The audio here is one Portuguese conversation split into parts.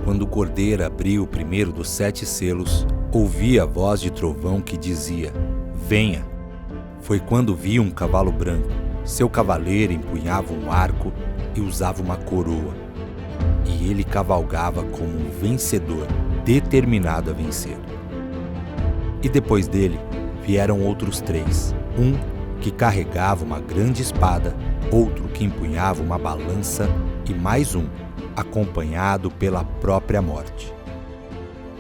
Quando o cordeiro abriu o primeiro dos 7 selos, ouvi a voz de trovão que dizia: venha. Foi quando vi um cavalo branco. Seu cavaleiro empunhava um arco e usava uma coroa. E ele cavalgava como um vencedor, determinado a vencer. E depois dele vieram outros 3. Um que carregava uma grande espada, outro que empunhava uma balança e mais um, acompanhado pela própria morte.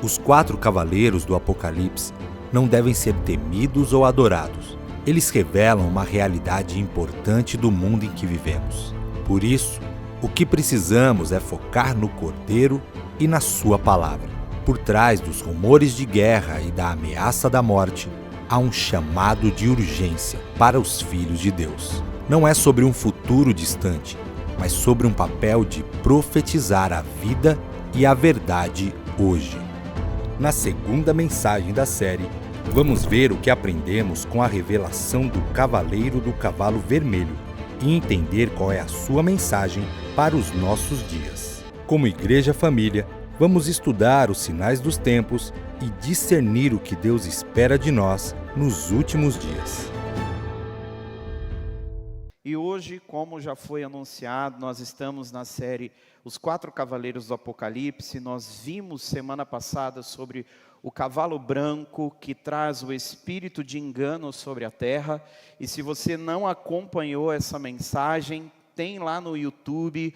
Os 4 cavaleiros do Apocalipse não devem ser temidos ou adorados. Eles revelam uma realidade importante do mundo em que vivemos. Por isso, o que precisamos é focar no Cordeiro e na sua palavra. Por trás dos rumores de guerra e da ameaça da morte, há um chamado de urgência para os filhos de Deus. Não é sobre um futuro distante, mas sobre um papel de profetizar a vida e a verdade hoje. Na segunda mensagem da série, vamos ver o que aprendemos com a revelação do Cavaleiro do Cavalo Vermelho e entender qual é a sua mensagem para os nossos dias. Como Igreja Família, vamos estudar os sinais dos tempos e discernir o que Deus espera de nós nos últimos dias. E hoje, como já foi anunciado, nós estamos na série Os 4 Cavaleiros do Apocalipse. Nós vimos semana passada sobre o cavalo branco que traz o espírito de engano sobre a terra. E se você não acompanhou essa mensagem, tem lá no YouTube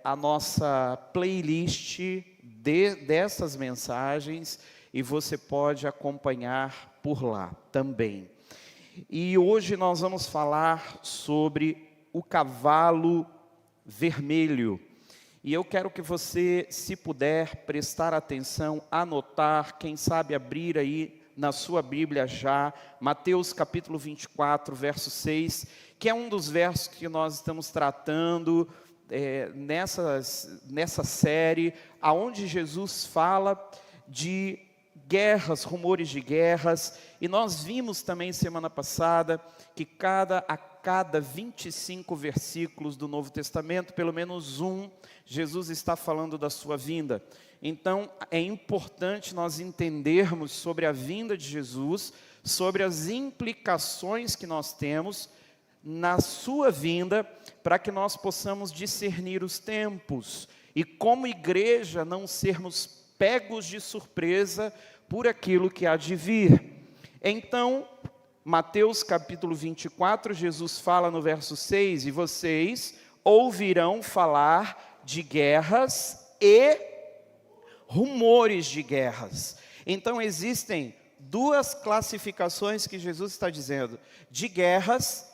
a nossa playlist dessas mensagens e você pode acompanhar por lá também. E hoje nós vamos falar sobre o cavalo vermelho. E eu quero que você, se puder, prestar atenção, anotar, quem sabe abrir aí na sua Bíblia já, Mateus capítulo 24, verso 6, que é um dos versos que nós estamos tratando nessa série, aonde Jesus fala de guerras, rumores de guerras, e nós vimos também semana passada que a cada 25 versículos do Novo Testamento, pelo menos um, Jesus está falando da sua vinda. Então é importante nós entendermos sobre a vinda de Jesus, sobre as implicações que nós temos na sua vinda, para que nós possamos discernir os tempos, e como igreja não sermos pegos de surpresa por aquilo que há de vir. Então, Mateus capítulo 24, Jesus fala no verso 6, e vocês ouvirão falar de guerras e rumores de guerras. Então existem 2 classificações que Jesus está dizendo, de guerras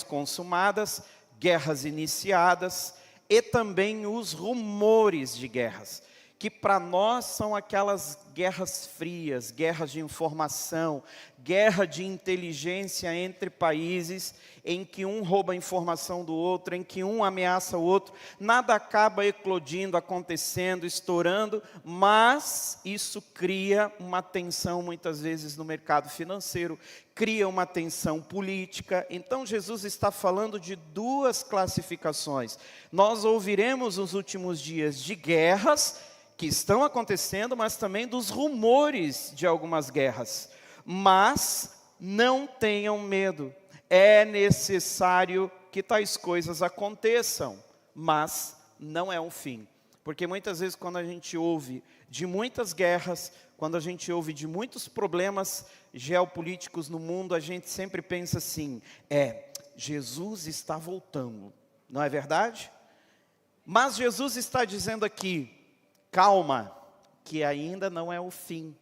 consumadas, guerras iniciadas, e também os rumores de guerras, que para nós são aquelas guerras frias, guerras de informação, guerra de inteligência entre países, em que um rouba a informação do outro, em que um ameaça o outro, nada acaba eclodindo, acontecendo, estourando, mas isso cria uma tensão muitas vezes no mercado financeiro, cria uma tensão política. Então Jesus está falando de 2 classificações. Nós ouviremos nos últimos dias de guerras que estão acontecendo, mas também dos rumores de algumas guerras. Mas não tenham medo, é necessário que tais coisas aconteçam, mas não é um fim. Porque muitas vezes quando a gente ouve de muitas guerras, quando a gente ouve de muitos problemas geopolíticos no mundo, a gente sempre pensa assim, Jesus está voltando, não é verdade? Mas Jesus está dizendo aqui, calma, que ainda não é o fim.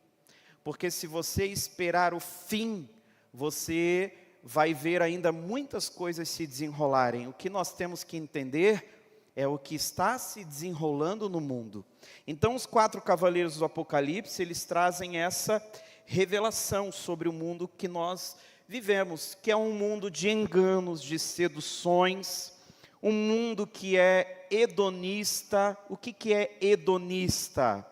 Porque se você esperar o fim, você vai ver ainda muitas coisas se desenrolarem. O que nós temos que entender é o que está se desenrolando no mundo. Então os 4 cavaleiros do Apocalipse, eles trazem essa revelação sobre o mundo que nós vivemos, que é um mundo de enganos, de seduções, um mundo que é hedonista. O que é hedonista?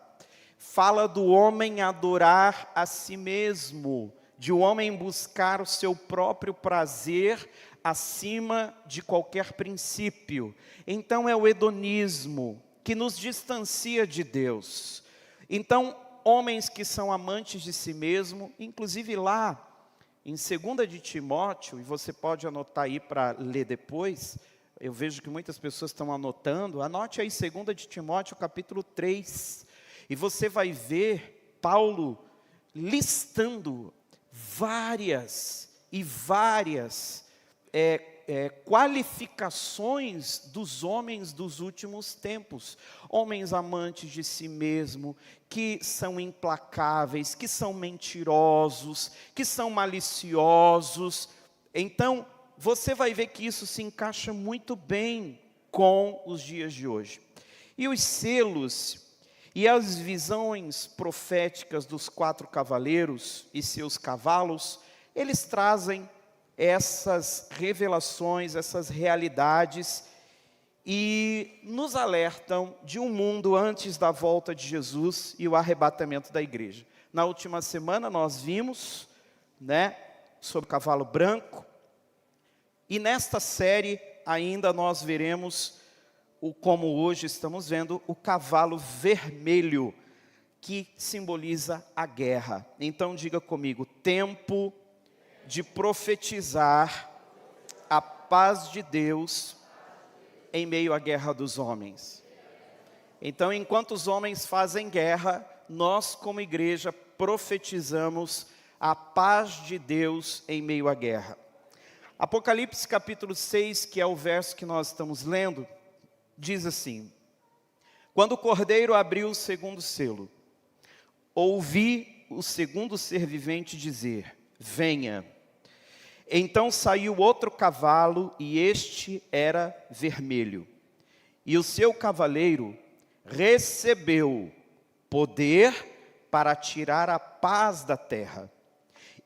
Fala do homem adorar a si mesmo, de o homem buscar o seu próprio prazer acima de qualquer princípio. Então é o hedonismo, que nos distancia de Deus. Então, homens que são amantes de si mesmo, inclusive lá em 2 de Timóteo, e você pode anotar aí para ler depois, eu vejo que muitas pessoas estão anotando, anote aí 2 de Timóteo, capítulo 3, e você vai ver Paulo listando várias qualificações dos homens dos últimos tempos. Homens amantes de si mesmo, que são implacáveis, que são mentirosos, que são maliciosos. Então, você vai ver que isso se encaixa muito bem com os dias de hoje. E os selos e as visões proféticas dos 4 cavaleiros e seus cavalos, eles trazem essas revelações, essas realidades, e nos alertam de um mundo antes da volta de Jesus e o arrebatamento da igreja. Na última semana nós vimos, sobre o cavalo branco, e nesta série ainda nós veremos, como hoje estamos vendo, o cavalo vermelho, que simboliza a guerra. Então diga comigo: tempo de profetizar a paz de Deus em meio à guerra dos homens. Então, enquanto os homens fazem guerra, nós como igreja profetizamos a paz de Deus em meio à guerra. Apocalipse capítulo 6, que é o verso que nós estamos lendo, diz assim: quando o Cordeiro abriu o segundo selo, ouvi o segundo ser vivente dizer: venha. Então saiu outro cavalo, e este era vermelho. E o seu cavaleiro recebeu poder para tirar a paz da terra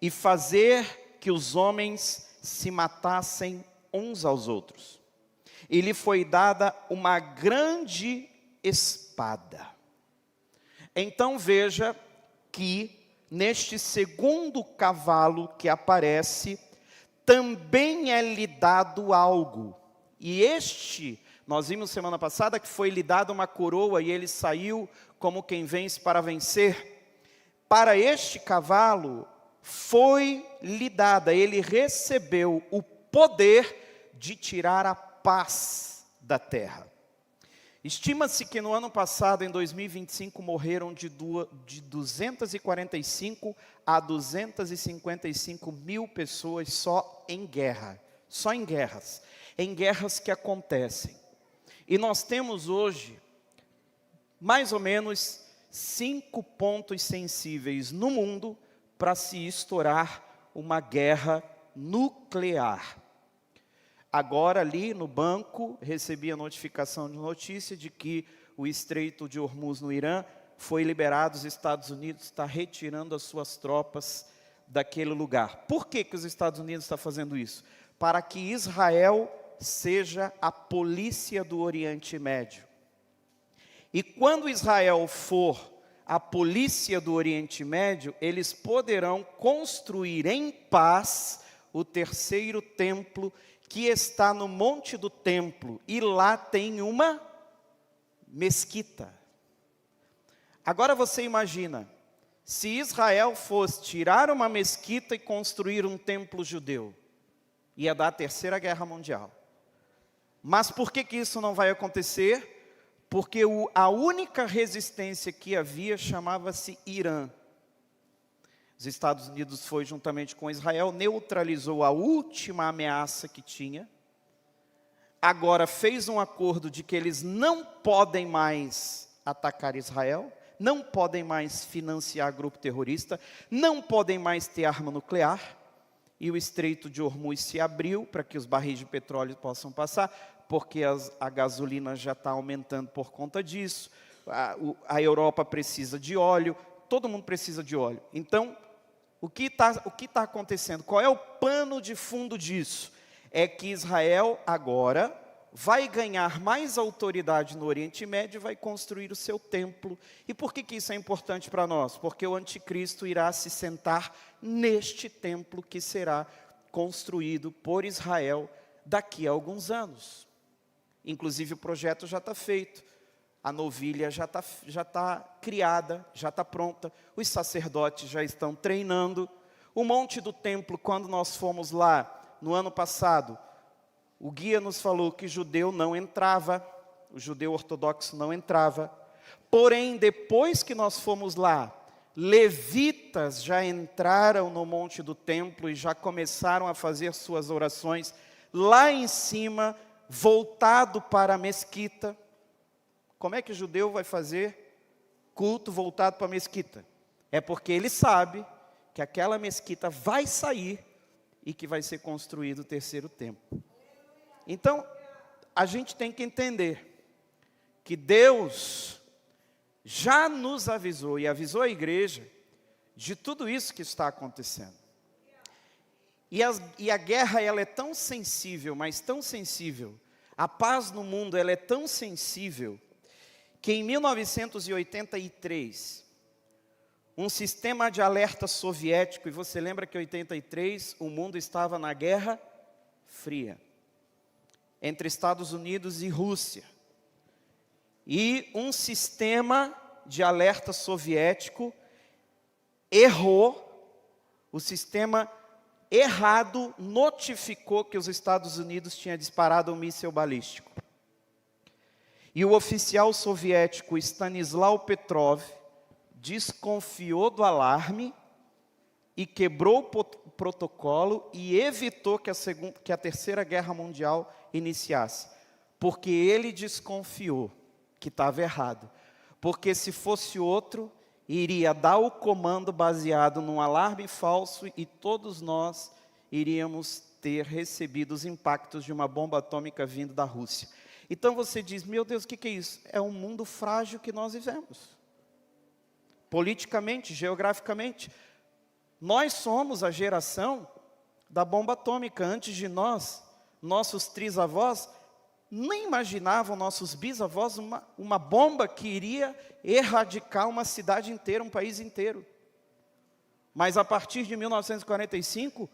e fazer que os homens se matassem uns aos outros. E lhe foi dada uma grande espada. Então veja que neste segundo cavalo que aparece, também é lhe dado algo. E nós vimos semana passada que foi lhe dada uma coroa e ele saiu como quem vence para vencer. Para este cavalo foi lhe dada, ele recebeu o poder de tirar a paz da terra. Estima-se que no ano passado, em 2025, morreram de 245 a 255 mil pessoas só em guerra. Só em guerras que acontecem. E nós temos hoje, mais ou menos, 5 pontos sensíveis no mundo para se estourar uma guerra nuclear. Agora ali no banco, recebi a notificação de notícia de que o Estreito de Hormuz no Irã foi liberado, os Estados Unidos está retirando as suas tropas daquele lugar. Por que os Estados Unidos estão fazendo isso? Para que Israel seja a polícia do Oriente Médio. E quando Israel for a polícia do Oriente Médio, eles poderão construir em paz o terceiro templo, que está no Monte do Templo, e lá tem uma mesquita. Agora você imagina, se Israel fosse tirar uma mesquita e construir um templo judeu, ia dar a terceira guerra mundial. Mas por que isso não vai acontecer? Porque a única resistência que havia chamava-se Irã. Os Estados Unidos foi juntamente com Israel, neutralizou a última ameaça que tinha. Agora fez um acordo de que eles não podem mais atacar Israel, não podem mais financiar grupo terrorista, não podem mais ter arma nuclear. E o Estreito de Hormuz se abriu para que os barris de petróleo possam passar, porque a gasolina já está aumentando por conta disso. A Europa precisa de óleo, todo mundo precisa de óleo. Então, o que tá acontecendo? Qual é o pano de fundo disso? É que Israel agora vai ganhar mais autoridade no Oriente Médio e vai construir o seu templo. E por que isso é importante para nós? Porque o anticristo irá se sentar neste templo que será construído por Israel daqui a alguns anos. Inclusive o projeto já está feito. a novilha já tá criada, já está pronta, os sacerdotes já estão treinando. O monte do templo, quando nós fomos lá no ano passado, o guia nos falou que judeu não entrava, o judeu ortodoxo não entrava. Porém, depois que nós fomos lá, levitas já entraram no monte do templo e já começaram a fazer suas orações lá em cima, voltado para a mesquita. Como é que o judeu vai fazer culto voltado para a mesquita? É porque ele sabe que aquela mesquita vai sair e que vai ser construído o terceiro templo. Então, a gente tem que entender que Deus já nos avisou e avisou a igreja de tudo isso que está acontecendo. E a guerra, ela é tão sensível, mas tão sensível. A paz no mundo, ela é tão sensível que em 1983, um sistema de alerta soviético, e você lembra que em 83 o mundo estava na Guerra Fria, entre Estados Unidos e Rússia. E um sistema de alerta soviético errou, o sistema errado notificou que os Estados Unidos tinham disparado um míssil balístico. E o oficial soviético Stanislau Petrov desconfiou do alarme e quebrou o protocolo e evitou que a Terceira Guerra Mundial iniciasse. Porque ele desconfiou que estava errado. Porque se fosse outro, iria dar o comando baseado num alarme falso e todos nós iríamos ter recebido os impactos de uma bomba atômica vindo da Rússia. Então você diz, meu Deus, o que é isso? É um mundo frágil que nós vivemos. Politicamente, geograficamente. Nós somos a geração da bomba atômica. Antes de nós, nossos trisavós nem imaginavam, nossos bisavós, uma bomba que iria erradicar uma cidade inteira, um país inteiro. Mas a partir de 1945,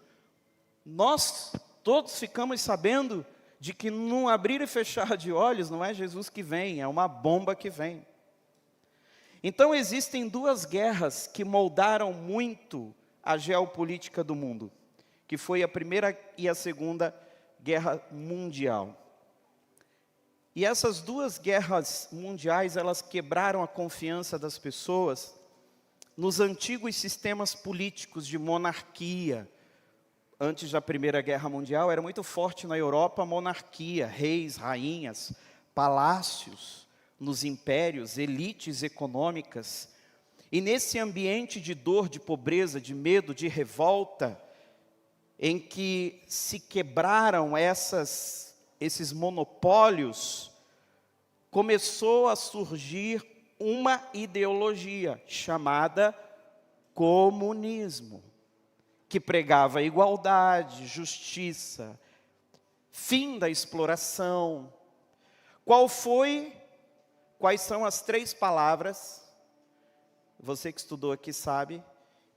nós todos ficamos sabendo de que num abrir e fechar de olhos, não é Jesus que vem, é uma bomba que vem. Então existem duas guerras que moldaram muito a geopolítica do mundo, que foi a Primeira e a Segunda Guerra Mundial. E essas duas guerras mundiais, elas quebraram a confiança das pessoas nos antigos sistemas políticos de monarquia. Antes da Primeira Guerra Mundial, era muito forte na Europa a monarquia, reis, rainhas, palácios, nos impérios, elites econômicas. E nesse ambiente de dor, de pobreza, de medo, de revolta, em que se quebraram esses monopólios, começou a surgir uma ideologia chamada comunismo, que pregava igualdade, justiça, fim da exploração. Quais são as 3 palavras, você que estudou aqui sabe,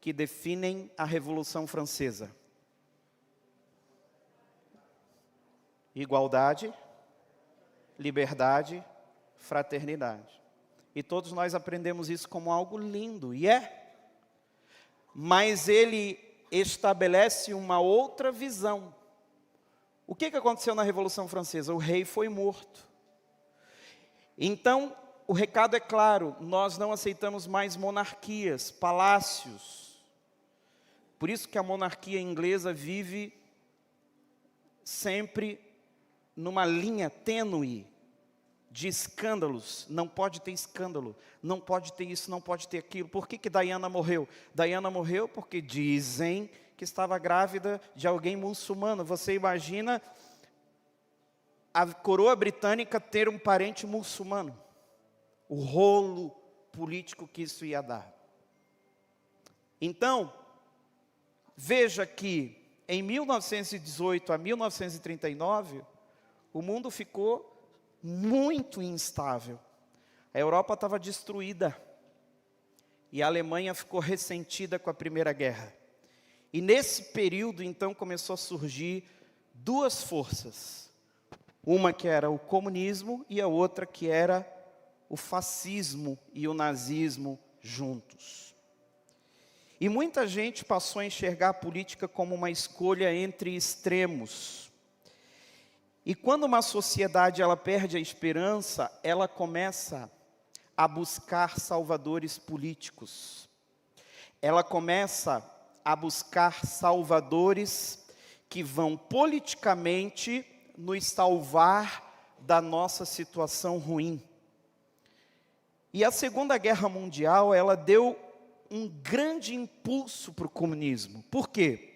que definem a Revolução Francesa? Igualdade, liberdade, fraternidade. E todos nós aprendemos isso como algo lindo, e é. Mas ele estabelece uma outra visão. O que aconteceu na Revolução Francesa? O rei foi morto. Então, o recado é claro, nós não aceitamos mais monarquias, palácios. Por isso que a monarquia inglesa vive sempre numa linha tênue de escândalos. Não pode ter escândalo, não pode ter isso, não pode ter aquilo. Por que Diana morreu? Diana morreu porque dizem que estava grávida de alguém muçulmano. Você imagina a coroa britânica ter um parente muçulmano? O rolo político que isso ia dar. Então, veja que em 1918 a 1939, o mundo ficou muito instável. A Europa estava destruída. E a Alemanha ficou ressentida com a Primeira Guerra. E nesse período, então, começou a surgir 2 forças. Uma que era o comunismo e a outra que era o fascismo e o nazismo juntos. E muita gente passou a enxergar a política como uma escolha entre extremos. E quando uma sociedade ela perde a esperança, ela começa a buscar salvadores políticos. Ela começa a buscar salvadores que vão politicamente nos salvar da nossa situação ruim. E a Segunda Guerra Mundial, ela deu um grande impulso para o comunismo. Por quê?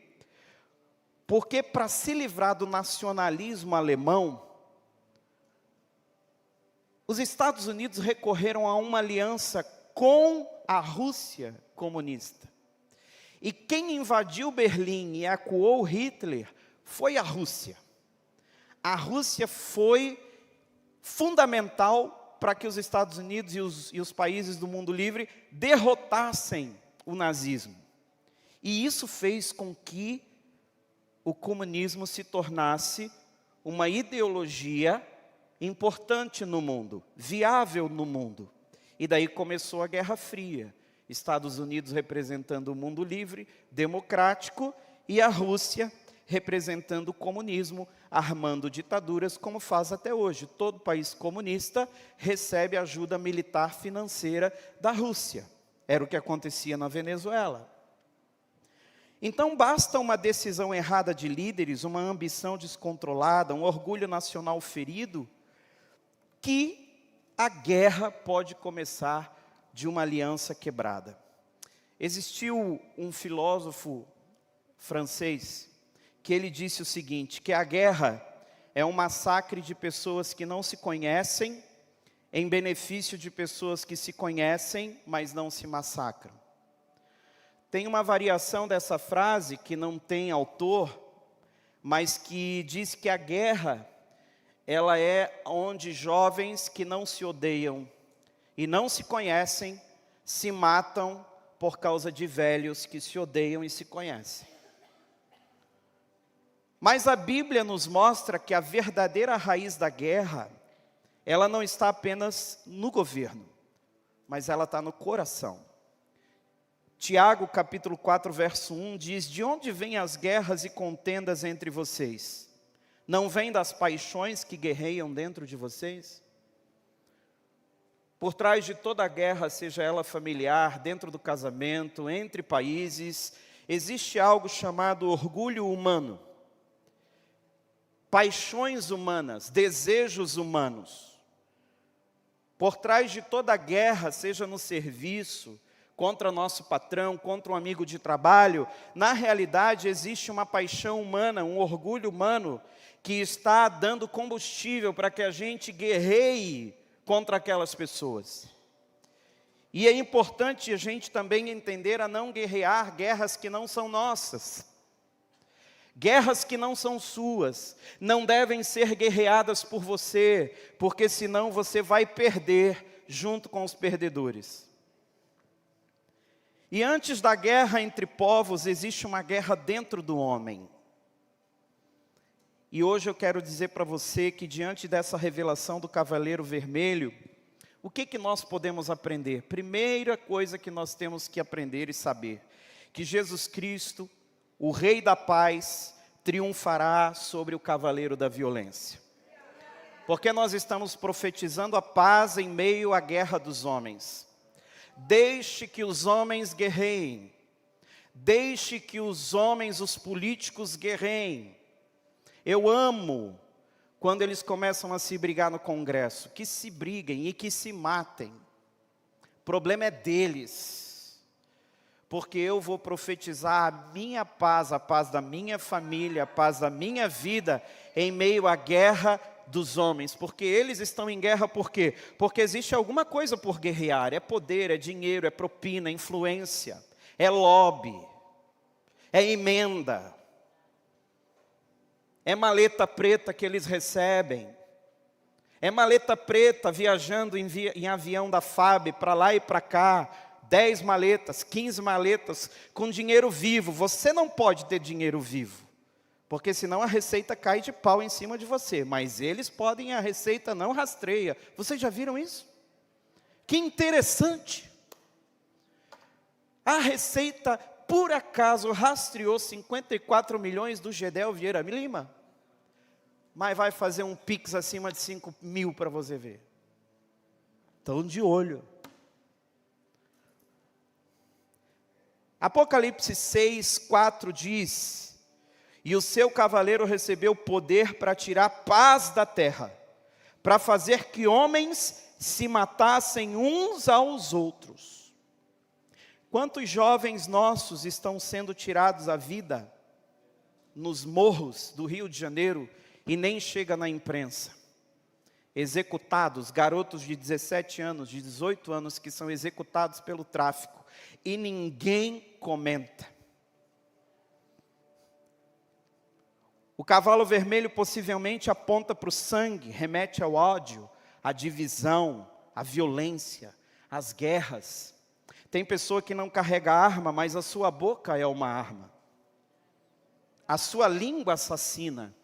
Porque para se livrar do nacionalismo alemão, os Estados Unidos recorreram a uma aliança com a Rússia comunista. E quem invadiu Berlim e acuou Hitler foi a Rússia. A Rússia foi fundamental para que os Estados Unidos e os países do mundo livre derrotassem o nazismo. E isso fez com que o comunismo se tornasse uma ideologia importante no mundo, viável no mundo. E daí começou a Guerra Fria. Estados Unidos representando o mundo livre, democrático, e a Rússia representando o comunismo, armando ditaduras, como faz até hoje. Todo país comunista recebe ajuda militar financeira da Rússia. Era o que acontecia na Venezuela. Então basta uma decisão errada de líderes, uma ambição descontrolada, um orgulho nacional ferido, que a guerra pode começar de uma aliança quebrada. Existiu um filósofo francês que ele disse o seguinte, que a guerra é um massacre de pessoas que não se conhecem, em benefício de pessoas que se conhecem, mas não se massacram. Tem uma variação dessa frase que não tem autor, mas que diz que a guerra, ela é onde jovens que não se odeiam e não se conhecem, se matam por causa de velhos que se odeiam e se conhecem. Mas a Bíblia nos mostra que a verdadeira raiz da guerra, ela não está apenas no governo, mas ela está no coração. Tiago, capítulo 4, verso 1, diz, de onde vêm as guerras e contendas entre vocês? Não vêm das paixões que guerreiam dentro de vocês? Por trás de toda a guerra, seja ela familiar, dentro do casamento, entre países, existe algo chamado orgulho humano. Paixões humanas, desejos humanos. Por trás de toda a guerra, seja no serviço, contra nosso patrão, contra um amigo de trabalho, na realidade existe uma paixão humana, um orgulho humano, que está dando combustível para que a gente guerreie contra aquelas pessoas. E é importante a gente também entender a não guerrear guerras que não são nossas. Guerras que não são suas, não devem ser guerreadas por você, porque senão você vai perder junto com os perdedores. E antes da guerra entre povos, existe uma guerra dentro do homem. E hoje eu quero dizer para você que diante dessa revelação do Cavaleiro Vermelho, o que nós podemos aprender? Primeira coisa que nós temos que aprender e saber, que Jesus Cristo, o Rei da Paz, triunfará sobre o cavaleiro da violência. Porque nós estamos profetizando a paz em meio à guerra dos homens. Deixe que os homens guerreiem. Deixe que os homens, os políticos guerreiem. Eu amo quando eles começam a se brigar no Congresso. Que se briguem e que se matem. O problema é deles. Porque eu vou profetizar a minha paz, a paz da minha família, a paz da minha vida, em meio à guerra dos homens. Porque eles estão em guerra por quê? Porque existe alguma coisa por guerrear. É poder, é dinheiro, é propina, é influência, é lobby, é emenda, é maleta preta que eles recebem. É maleta preta viajando em avião da FAB para lá e para cá. 10 maletas, 15 maletas, com dinheiro vivo. Você não pode ter dinheiro vivo, porque senão a receita cai de pau em cima de você. Mas eles podem, a receita não rastreia. Vocês já viram isso? Que interessante. A Receita, por acaso, rastreou 54 milhões do Gedel Vieira Lima, mas vai fazer um Pix acima de 5 mil para você ver. Estão de olho. Apocalipse 6:4 diz: e o seu cavaleiro recebeu poder para tirar paz da terra, para fazer que homens se matassem uns aos outros. Quantos jovens nossos estão sendo tirados a vida nos morros do Rio de Janeiro e nem chega na imprensa? Executados, garotos de 17 anos, de 18 anos que são executados pelo tráfico e ninguém comenta. O cavalo vermelho possivelmente aponta para o sangue, remete ao ódio, à divisão, à violência, às guerras. Tem pessoa que não carrega arma, mas a sua boca é uma arma. A sua língua assassina.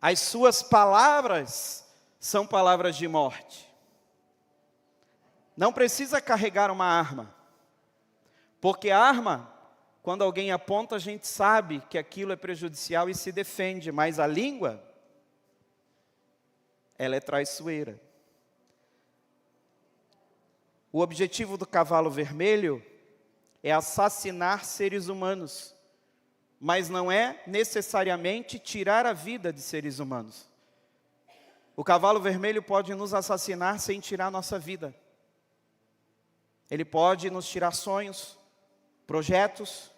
As suas palavras são palavras de morte. Não precisa carregar uma arma, porque a arma, quando alguém aponta, a gente sabe que aquilo é prejudicial e se defende, mas a língua, ela é traiçoeira. O objetivo do cavalo vermelho é assassinar seres humanos, mas não é necessariamente tirar a vida de seres humanos. O cavalo vermelho pode nos assassinar sem tirar nossa vida. Ele pode nos tirar sonhos, projetos,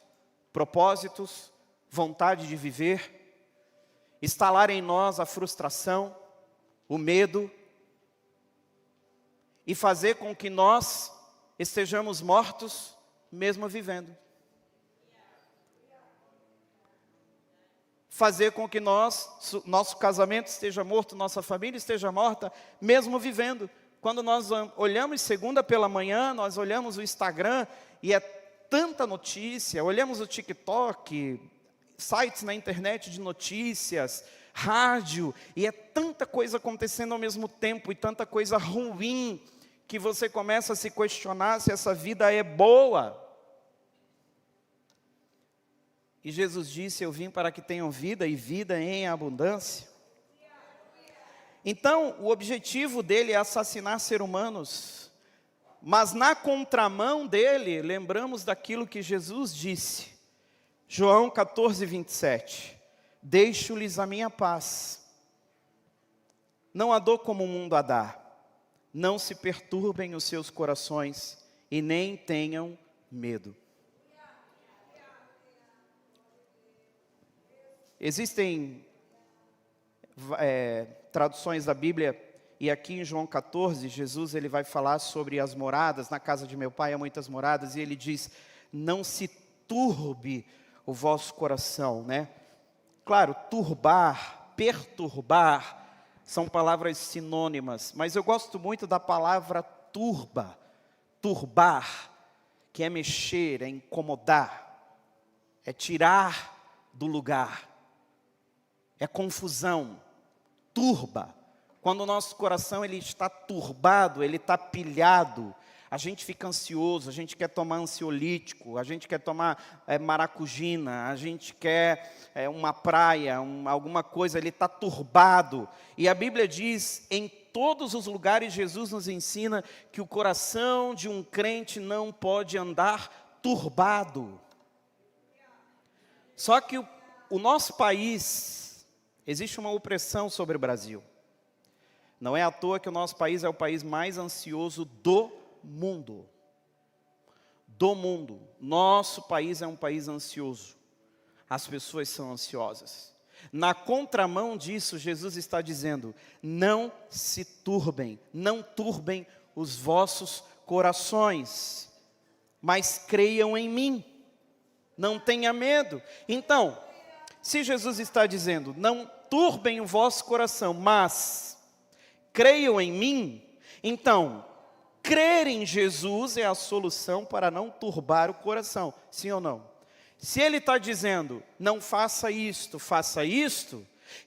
propósitos, vontade de viver, instalar em nós a frustração, o medo, e fazer com que nós estejamos mortos, mesmo vivendo. Fazer com que nosso casamento esteja morto, nossa família esteja morta, mesmo vivendo. Quando nós olhamos segunda pela manhã, nós olhamos o Instagram e é tanta notícia, olhamos o TikTok, sites na internet de notícias, rádio, e é tanta coisa acontecendo ao mesmo tempo, e tanta coisa ruim, que você começa a se questionar se essa vida é boa. E Jesus disse: eu vim para que tenham vida, e vida em abundância. Então, o objetivo dele é assassinar seres humanos, mas na contramão dele, lembramos daquilo que Jesus disse, João 14:27, deixo-lhes a minha paz, não a dou como o mundo a dá, não se perturbem os seus corações e nem tenham medo. Existem traduções da Bíblia, e aqui em João 14, Jesus ele vai falar sobre as moradas. Na casa de meu pai há muitas moradas, e ele diz: não se turbe o vosso coração, né? Claro, turbar, perturbar, são palavras sinônimas, mas eu gosto muito da palavra turba, turbar, que é mexer, é incomodar, é tirar do lugar, é confusão, turba. Quando o nosso coração ele está turbado, ele está pilhado, a gente fica ansioso, a gente quer tomar ansiolítico, a gente quer tomar maracujina, a gente quer uma praia, alguma coisa, ele está turbado. E a Bíblia diz, em todos os lugares Jesus nos ensina que o coração de um crente não pode andar turbado. Só que o nosso país, existe uma opressão sobre o Brasil. Não é à toa que o nosso país é o país mais ansioso do mundo. Do mundo. Nosso país é um país ansioso. As pessoas são ansiosas. Na contramão disso, Jesus está dizendo: não se turbem, não turbem os vossos corações, mas creiam em mim. Não tenha medo. Então, se Jesus está dizendo, não turbem o vosso coração, mas creiam em mim, então, crer em Jesus é a solução para não turbar o coração, sim ou não? Se ele está dizendo, não faça isto,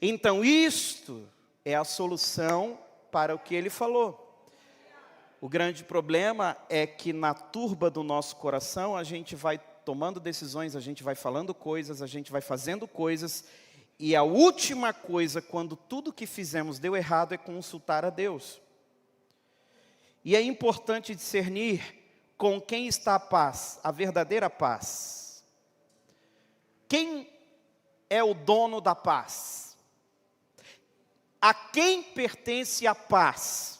então isto é a solução para o que ele falou. O grande problema é que na turba do nosso coração a gente vai tomando decisões, a gente vai falando coisas, a gente vai fazendo coisas, e a última coisa, quando tudo que fizemos deu errado, é consultar a Deus. E é importante discernir com quem está a paz, a verdadeira paz. Quem é o dono da paz? A quem pertence a paz?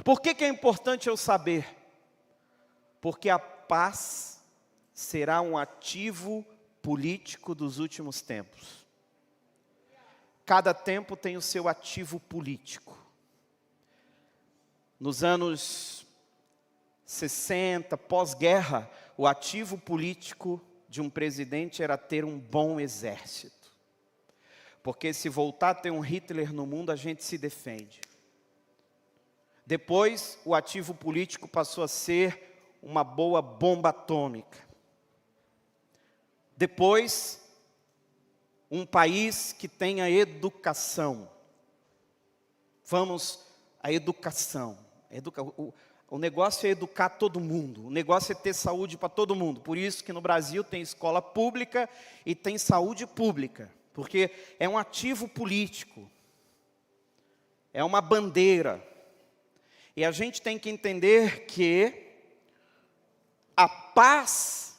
Por que é importante eu saber? Porque a paz será um ativo político dos últimos tempos. Cada tempo tem o seu ativo político. Nos anos 60, pós-guerra, o ativo político de um presidente era ter um bom exército. Porque se voltar a ter um Hitler no mundo, a gente se defende. Depois, o ativo político passou a ser uma boa bomba atômica. Depois, um país que tenha educação. Vamos à educação. O negócio é educar todo mundo. O negócio é ter saúde para todo mundo. Por isso que no Brasil tem escola pública e tem saúde pública. Porque é um ativo político. É uma bandeira. E a gente tem que entender que a paz,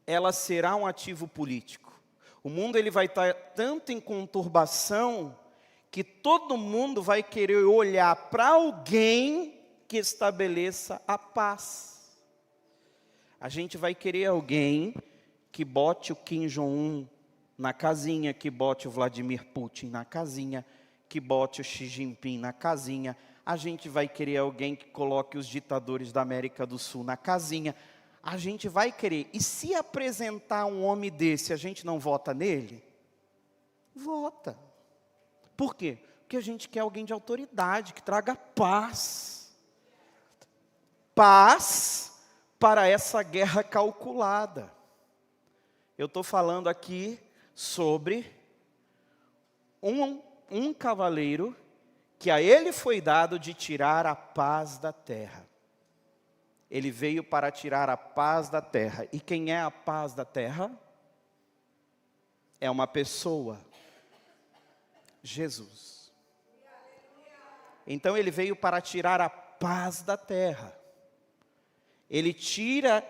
ela será um ativo político. O mundo ele vai estar tanto em conturbação que todo mundo vai querer olhar para alguém que estabeleça a paz. A gente vai querer alguém que bote o Kim Jong-un na casinha, que bote o Vladimir Putin na casinha, que bote o Xi Jinping na casinha. A gente vai querer alguém que coloque os ditadores da América do Sul na casinha. A gente vai querer. E se apresentar um homem desse, a gente não vota nele? Vota. Por quê? Porque a gente quer alguém de autoridade, que traga paz. Paz para essa guerra calculada. Eu estou falando aqui sobre um cavaleiro que a ele foi dado de tirar a paz da terra. Ele veio para tirar a paz da terra. E quem é a paz da terra? É uma pessoa. Jesus. Então ele veio para tirar a paz da terra. Ele tira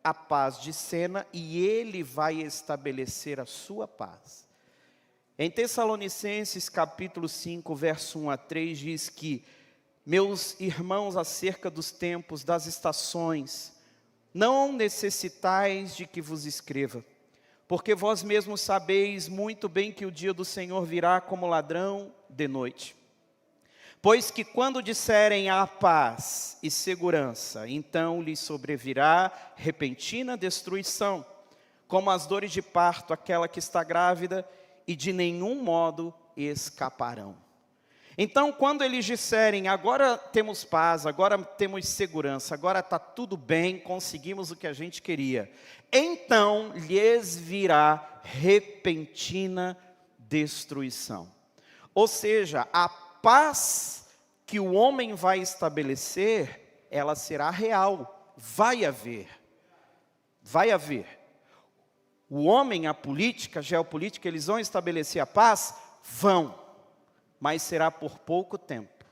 a paz de cena e ele vai estabelecer a sua paz. Em Tessalonicenses capítulo 5, verso 1 a 3, diz que: meus irmãos, acerca dos tempos, das estações, não necessitais de que vos escreva, porque vós mesmos sabeis muito bem que o dia do Senhor virá como ladrão de noite. Pois que quando disserem a paz e segurança, então lhes sobrevirá repentina destruição, como as dores de parto, aquela que está grávida, e de nenhum modo escaparão. Então, quando eles disserem, agora temos paz, agora temos segurança, agora está tudo bem, conseguimos o que a gente queria, então lhes virá repentina destruição. Ou seja, a paz que o homem vai estabelecer, ela será real, vai haver. Vai haver. O homem, a política, a geopolítica, eles vão estabelecer a paz? Vão. Mas será por pouco tempo.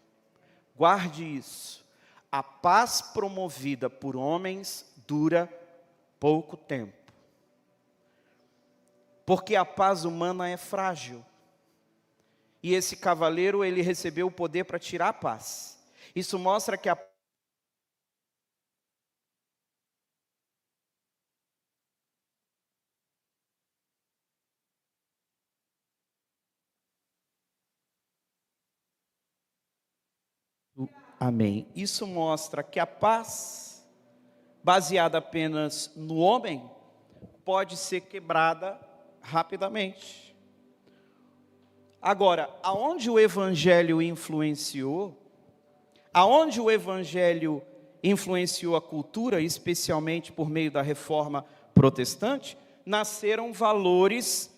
Guarde isso. A paz promovida por homens dura pouco tempo. Porque a paz humana é frágil. E esse cavaleiro, ele recebeu o poder para tirar a paz. Isso mostra que a Amém. Isso mostra que a paz, baseada apenas no homem, pode ser quebrada rapidamente. Agora, aonde o Evangelho influenciou, aonde o Evangelho influenciou a cultura, especialmente por meio da reforma protestante, nasceram valores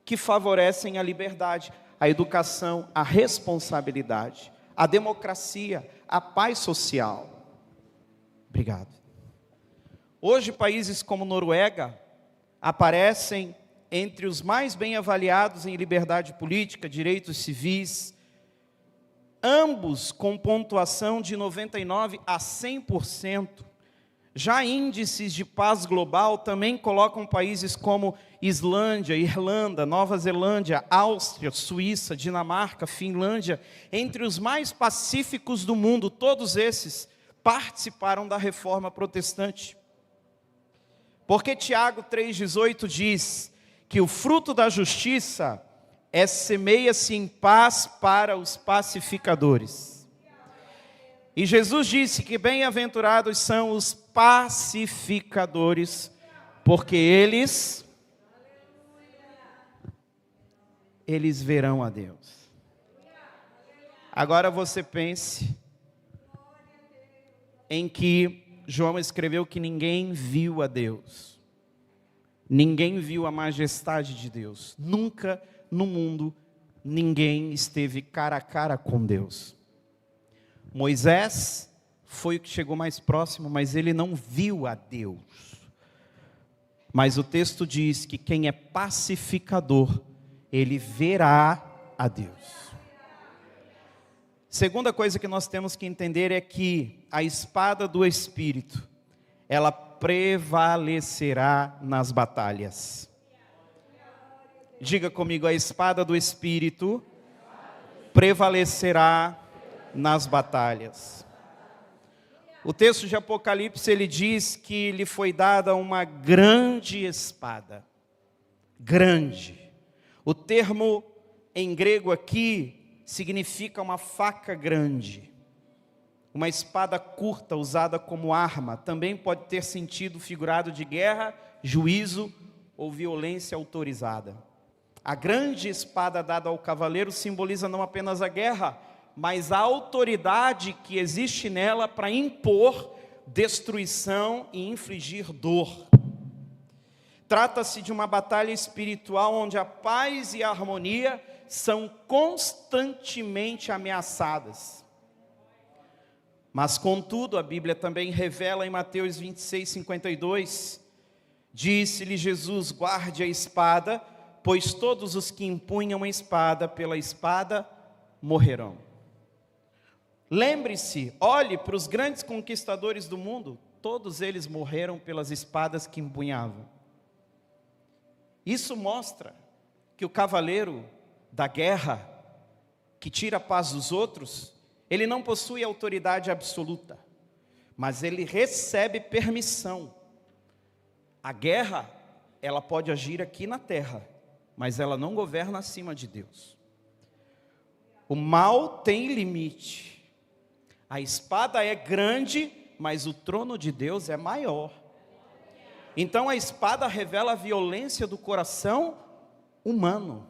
que favorecem a liberdade, a educação, a responsabilidade, a democracia, a paz social. Obrigado. Hoje, países como Noruega aparecem entre os mais bem avaliados em liberdade política, direitos civis, ambos com pontuação de 99% a 100%. Já índices de paz global também colocam países como Islândia, Irlanda, Nova Zelândia, Áustria, Suíça, Dinamarca, Finlândia, entre os mais pacíficos do mundo. Todos esses participaram da reforma protestante. Porque Tiago 3,18 diz que o fruto da justiça semeia-se em paz para os pacificadores. E Jesus disse que bem-aventurados são os pacificadores, porque eles verão a Deus. Agora você pense em que João escreveu que ninguém viu a Deus. Ninguém viu a majestade de Deus. Nunca no mundo ninguém esteve cara a cara com Deus. Moisés foi o que chegou mais próximo, mas ele não viu a Deus. Mas o texto diz que quem é pacificador, ele verá a Deus. Segunda coisa que nós temos que entender é que a espada do Espírito, ela prevalecerá nas batalhas. Diga comigo, a espada do Espírito prevalecerá nas batalhas. O texto de Apocalipse, ele diz que lhe foi dada uma grande espada. Grande. O termo em grego aqui significa uma faca grande. Uma espada curta usada como arma. Também pode ter sentido figurado de guerra, juízo ou violência autorizada. A grande espada dada ao cavaleiro simboliza não apenas a guerra, mas a autoridade que existe nela para impor destruição e infligir dor. Trata-se de uma batalha espiritual onde a paz e a harmonia são constantemente ameaçadas. Mas, contudo, a Bíblia também revela em Mateus 26:52, disse-lhe Jesus: guarde a espada, pois todos os que empunham a espada pela espada morrerão. Lembre-se, olhe para os grandes conquistadores do mundo, todos eles morreram pelas espadas que empunhavam. Isso mostra que o cavaleiro da guerra, que tira a paz dos outros, ele não possui autoridade absoluta, mas ele recebe permissão. A guerra, ela pode agir aqui na terra, mas ela não governa acima de Deus. O mal tem limite. A espada é grande, mas o trono de Deus é maior. Então a espada revela a violência do coração humano.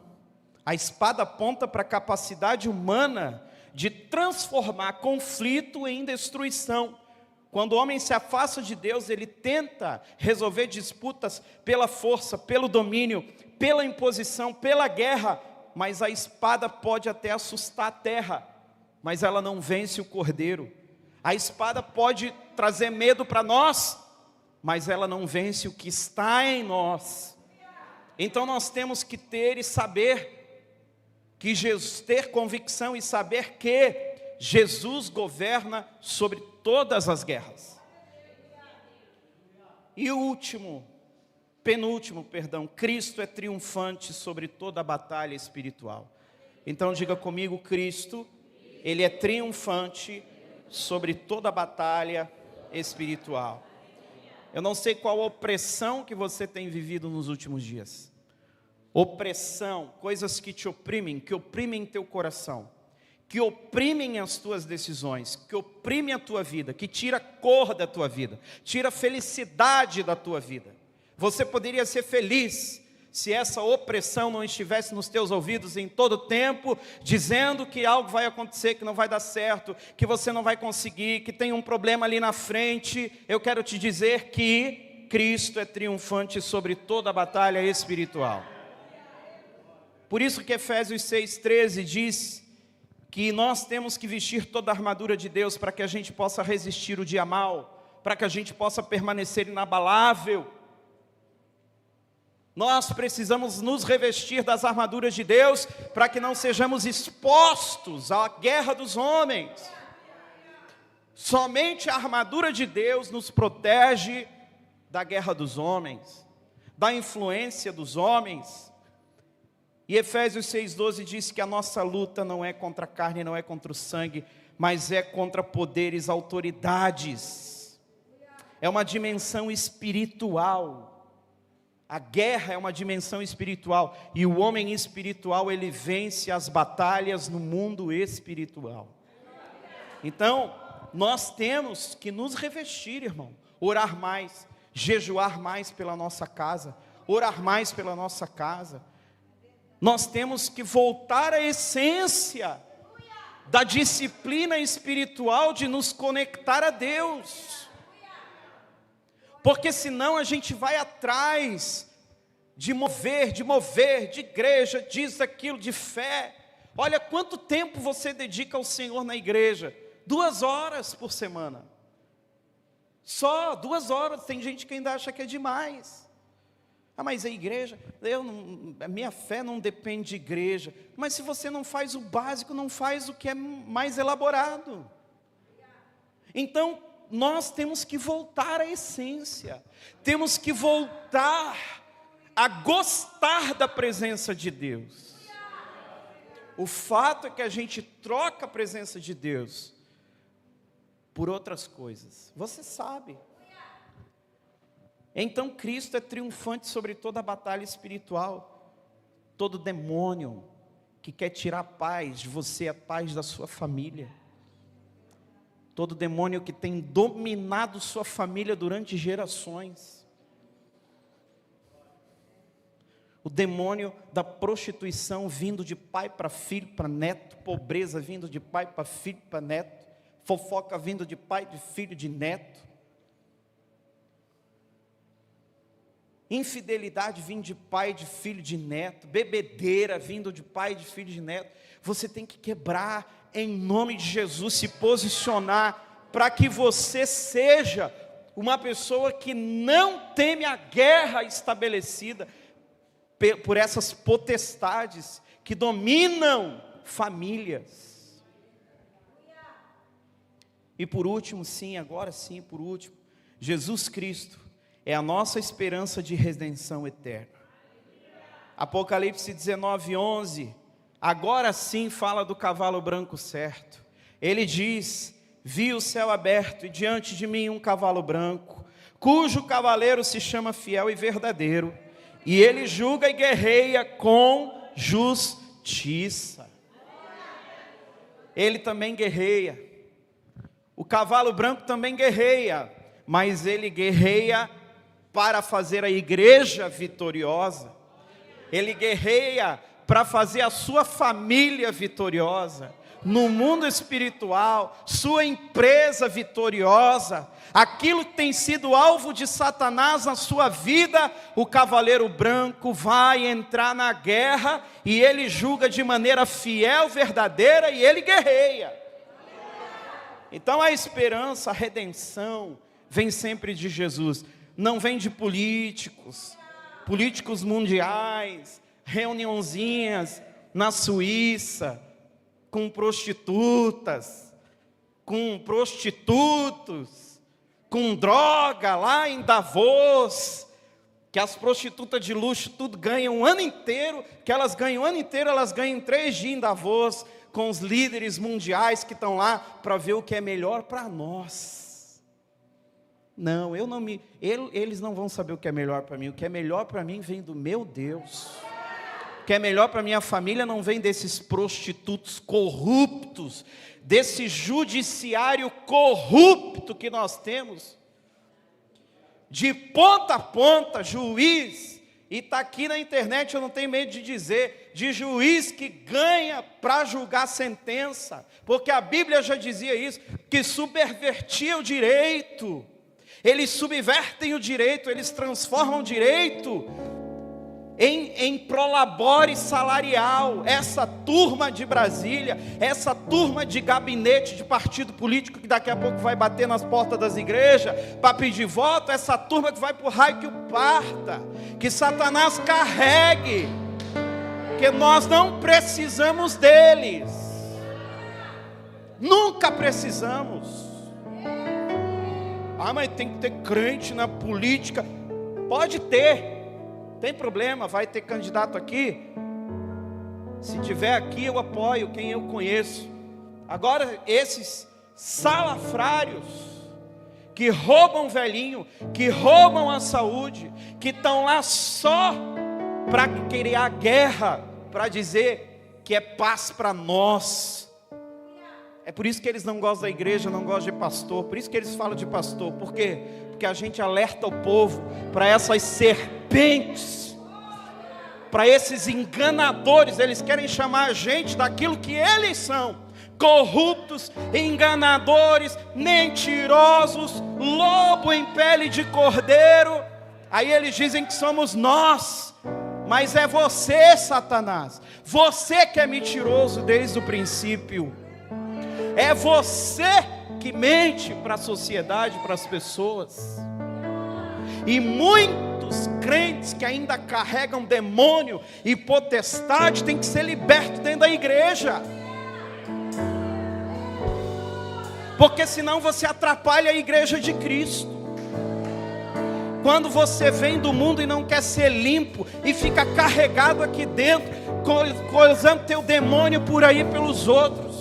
A espada aponta para a capacidade humana de transformar conflito em destruição. Quando o homem se afasta de Deus, ele tenta resolver disputas pela força, pelo domínio, pela imposição, pela guerra, mas a espada pode até assustar a terra, mas ela não vence o cordeiro. A espada pode trazer medo para nós, mas ela não vence o que está em nós. Então nós temos que ter e saber que Jesus, ter convicção e saber que Jesus governa sobre todas as guerras. E o penúltimo, Cristo é triunfante sobre toda a batalha espiritual. Então diga comigo, Cristo, Ele é triunfante sobre toda a batalha espiritual. Eu não sei qual opressão que você tem vivido nos últimos dias. Opressão, coisas que te oprimem, que oprimem teu coração, que oprimem as tuas decisões, que oprimem a tua vida, que tira a cor da tua vida, tira a felicidade da tua vida. Você poderia ser feliz se essa opressão não estivesse nos teus ouvidos em todo o tempo, dizendo que algo vai acontecer, que não vai dar certo, que você não vai conseguir, que tem um problema ali na frente. Eu quero te dizer que Cristo é triunfante sobre toda a batalha espiritual. Por isso que Efésios 6,13 diz que nós temos que vestir toda a armadura de Deus para que a gente possa resistir o dia mal, para que a gente possa permanecer inabalável. Nós precisamos nos revestir das armaduras de Deus para que não sejamos expostos à guerra dos homens. Somente a armadura de Deus nos protege da guerra dos homens, da influência dos homens. E Efésios 6,12 diz que a nossa luta não é contra a carne, não é contra o sangue, mas é contra poderes, autoridades. É uma dimensão espiritual. A guerra é uma dimensão espiritual, e o homem espiritual, ele vence as batalhas no mundo espiritual. Então, nós temos que nos revestir, irmão, orar mais, jejuar mais pela nossa casa, orar mais pela nossa casa. Nós temos que voltar à essência da disciplina espiritual de nos conectar a Deus. Porque senão a gente vai atrás de mover, de igreja, diz aquilo, de fé. Olha quanto tempo você dedica ao Senhor na igreja. 2 horas por semana. Só 2 horas, tem gente que ainda acha que é demais. Ah, mas a igreja, a minha fé não depende de igreja. Mas se você não faz o básico, não faz o que é mais elaborado. Então, nós temos que voltar à essência, temos que voltar a gostar da presença de Deus. O fato é que a gente troca a presença de Deus por outras coisas, você sabe. Então Cristo é triunfante sobre toda a batalha espiritual. Todo demônio que quer tirar a paz de você, a paz da sua família, todo demônio que tem dominado sua família durante gerações. O demônio da prostituição vindo de pai para filho, para neto. Pobreza vindo de pai para filho, para neto. Fofoca vindo de pai, de filho, de neto. Infidelidade vindo de pai, de filho, de neto. Bebedeira vindo de pai, de filho, de neto. Você tem que quebrar em nome de Jesus, se posicionar para que você seja uma pessoa que não teme a guerra estabelecida por essas potestades que dominam famílias. E por último, por último, Jesus Cristo é a nossa esperança de redenção eterna. Apocalipse 19:11, agora sim fala do cavalo branco certo. Ele diz: vi o céu aberto e diante de mim um cavalo branco, cujo cavaleiro se chama Fiel e Verdadeiro, e ele julga e guerreia com justiça. Ele também guerreia. O cavalo branco também guerreia, mas ele guerreia para fazer a igreja vitoriosa. Ele guerreia para fazer a sua família vitoriosa, no mundo espiritual, sua empresa vitoriosa, aquilo que tem sido alvo de Satanás na sua vida, o cavaleiro branco vai entrar na guerra, e ele julga de maneira fiel, verdadeira, e ele guerreia. Então a esperança, a redenção, vem sempre de Jesus, não vem de políticos mundiais, reuniãozinhas na Suíça, com prostitutas, com prostitutos, com droga lá em Davos, que as prostitutas de luxo tudo ganham o ano inteiro, elas ganham 3 dias em Davos, com os líderes mundiais que estão lá para ver o que é melhor para nós. Não, eles não vão saber o que é melhor para mim. O que é melhor para mim vem do meu Deus. O que é melhor para minha família não vem desses prostitutos corruptos, desse judiciário corrupto que nós temos, de ponta a ponta, juiz, e está aqui na internet, eu não tenho medo de dizer, de juiz que ganha para julgar sentença, porque a Bíblia já dizia isso, que subvertia o direito. Eles subvertem o direito, eles transformam o direito em prolabore salarial, essa turma de Brasília, essa turma de gabinete de partido político que daqui a pouco vai bater nas portas das igrejas para pedir voto, essa turma que vai para o raio que o parta, que Satanás carregue, que nós não precisamos deles, nunca precisamos. Mas tem que ter crente na política. Pode ter, tem problema, vai ter candidato aqui. Se tiver aqui, eu apoio quem eu conheço. Agora, esses salafrários que roubam velhinho, que roubam a saúde, que estão lá só para criar guerra, para dizer que é paz para nós. É por isso que eles não gostam da igreja, não gostam de pastor. Por isso que eles falam de pastor. Por quê? Porque a gente alerta o povo para essas serpentes, para esses enganadores. Eles querem chamar a gente daquilo que eles são: corruptos, enganadores, mentirosos, lobo em pele de cordeiro. Aí eles dizem que somos nós, mas é você, Satanás. Você que é mentiroso desde o princípio. É você que mente para a sociedade, para as pessoas. E muitos crentes que ainda carregam demônio e potestade têm que ser libertos dentro da igreja. Porque senão você atrapalha a igreja de Cristo. Quando você vem do mundo e não quer ser limpo e fica carregado aqui dentro, coisando teu demônio por aí pelos outros,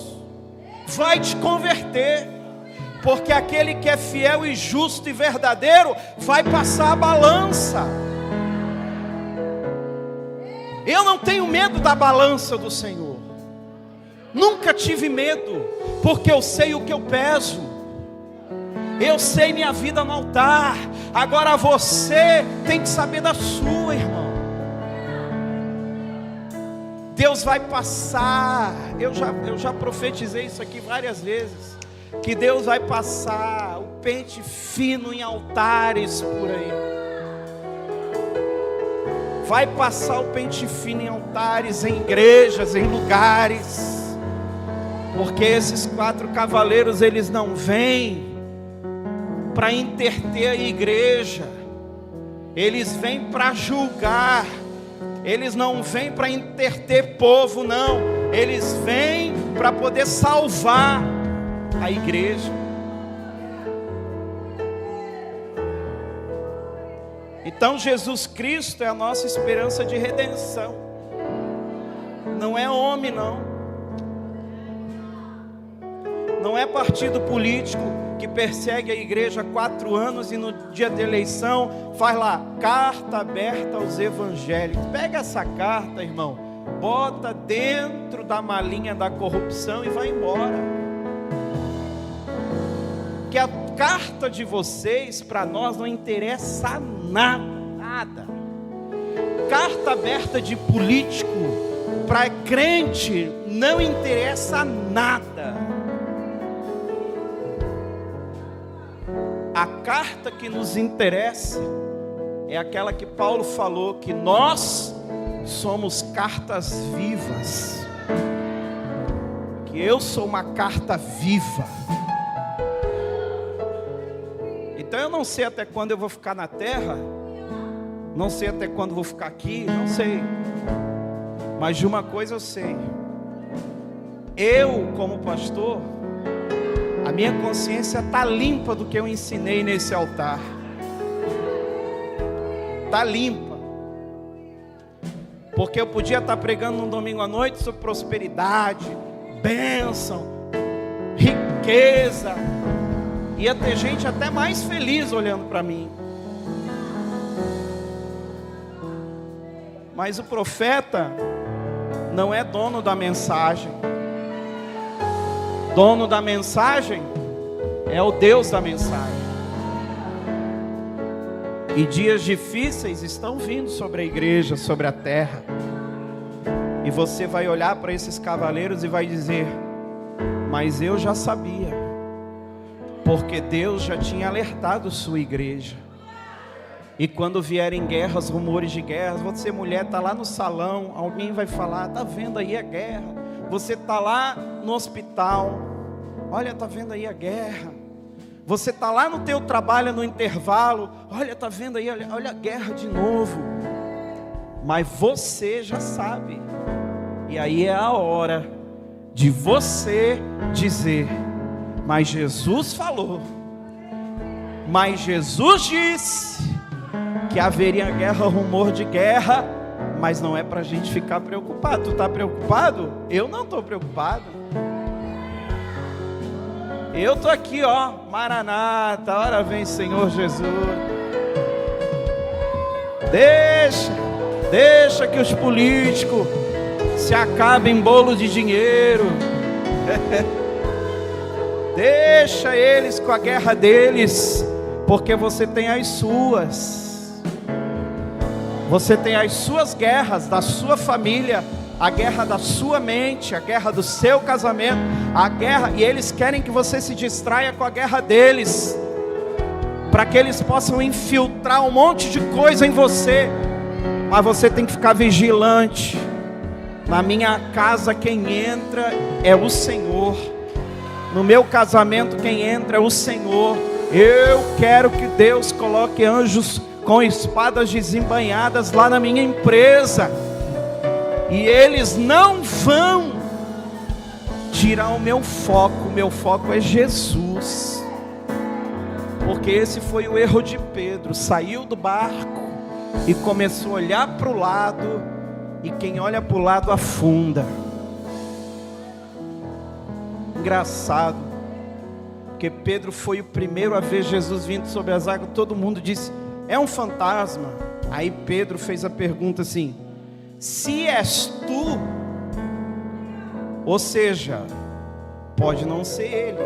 vai te converter, porque aquele que é fiel e justo e verdadeiro vai passar a balança. Eu não tenho medo da balança do Senhor, nunca tive medo, porque eu sei o que eu peso, eu sei minha vida no altar. Agora você tem que saber da sua, irmão. Deus vai passar, eu já profetizei isso aqui várias vezes, que Deus vai passar o pente fino em altares por aí. Vai passar o pente fino em altares, em igrejas, em lugares, porque esses 4 cavaleiros, eles não vêm para interter a igreja, eles vêm para julgar. Eles não vêm para interter povo, não. Eles vêm para poder salvar a igreja. Então Jesus Cristo é a nossa esperança de redenção. Não é homem, não. Não é partido político que persegue a igreja há 4 anos e no dia da eleição faz lá, carta aberta aos evangélicos. Pega essa carta, irmão, bota dentro da malinha da corrupção e vai embora. Que a carta de vocês para nós não interessa nada. Carta aberta de político para crente não interessa nada. A carta que nos interessa é aquela que Paulo falou, que nós somos cartas vivas, que eu sou uma carta viva. Então eu não sei até quando eu vou ficar na terra, não sei até quando vou ficar aqui, não sei, mas de uma coisa eu sei: eu, como pastor, a minha consciência está limpa do que eu ensinei nesse altar. Está limpa. Porque eu podia estar pregando num domingo à noite sobre prosperidade, bênção, riqueza. Ia ter gente até mais feliz olhando para mim. Mas o profeta não é dono da mensagem. Dono da mensagem é o Deus da mensagem. E dias difíceis estão vindo sobre a igreja, sobre a terra. E você vai olhar para esses cavaleiros e vai dizer: mas eu já sabia, porque Deus já tinha alertado sua igreja. E quando vierem guerras, rumores de guerras, você mulher está lá no salão, alguém vai falar, está vendo aí a guerra. Você está lá no hospital, olha, está vendo aí a guerra. Você está lá no teu trabalho, no intervalo, olha, está vendo aí, olha a guerra de novo. Mas você já sabe. E aí é a hora de você dizer, mas Jesus falou, mas Jesus disse que haveria guerra, rumor de guerra, mas não é para a gente ficar preocupado. Tu está preocupado? Eu não estou preocupado. Eu estou aqui, ó, Maranata, ora vem Senhor Jesus. Deixa que os políticos se acabem em bolo de dinheiro. Deixa eles com a guerra deles, porque você tem as suas. Você tem as suas guerras da sua família, a guerra da sua mente, a guerra do seu casamento, a guerra, e eles querem que você se distraia com a guerra deles, para que eles possam infiltrar um monte de coisa em você. Mas você tem que ficar vigilante. Na minha casa quem entra é o Senhor. No meu casamento quem entra é o Senhor. Eu quero que Deus coloque anjos com espadas desembainhadas lá na minha empresa, e eles não vão tirar o meu foco é Jesus, porque esse foi o erro de Pedro. Saiu do barco e começou a olhar para o lado, e quem olha para o lado afunda. Engraçado, porque Pedro foi o primeiro a ver Jesus vindo sobre as águas. Todo mundo disse, é um fantasma. Aí Pedro fez a pergunta assim, se és tu, ou seja, pode não ser ele,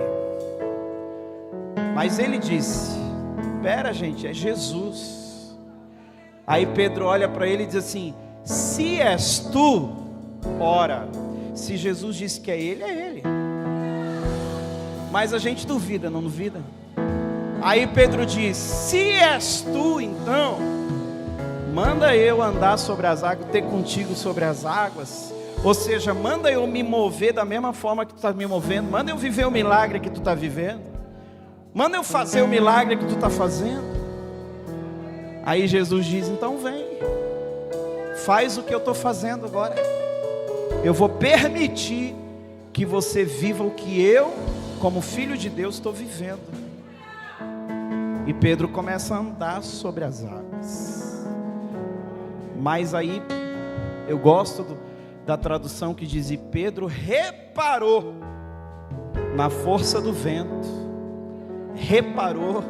mas ele disse, espera gente, é Jesus. Aí Pedro olha para ele e diz assim, se és tu, ora, se Jesus disse que é ele, é ele. Mas a gente duvida, não duvida? Aí Pedro diz, se és tu, então manda eu andar sobre as águas, ter contigo sobre as águas. Ou seja, manda eu me mover da mesma forma que tu está me movendo. Manda eu viver o milagre que tu está vivendo. Manda eu fazer o milagre que tu está fazendo. Aí Jesus diz, então vem, faz o que eu estou fazendo agora. Eu vou permitir que você viva o que eu, como filho de Deus, estou vivendo. E Pedro começa a andar sobre as águas. Mas aí, eu gosto da tradução que diz, e Pedro reparou na força do vento. Reparou,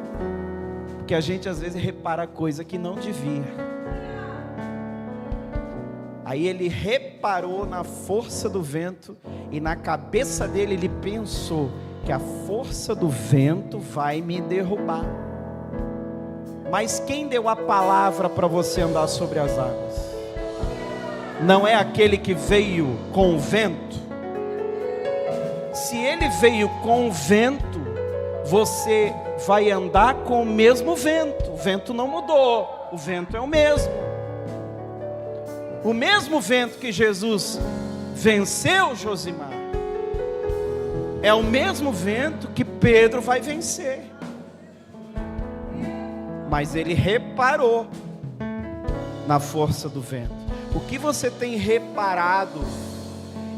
porque a gente às vezes repara coisa que não devia. Aí ele reparou na força do vento, e na cabeça dele ele pensou que a força do vento vai me derrubar. Mas quem deu a palavra para você andar sobre as águas? Não é aquele que veio com o vento? Se ele veio com o vento, você vai andar com o mesmo vento. O vento não mudou, o vento é o mesmo. O mesmo vento que Jesus venceu, Josimar, é o mesmo vento que Pedro vai vencer. Mas ele reparou na força do vento. O que você tem reparado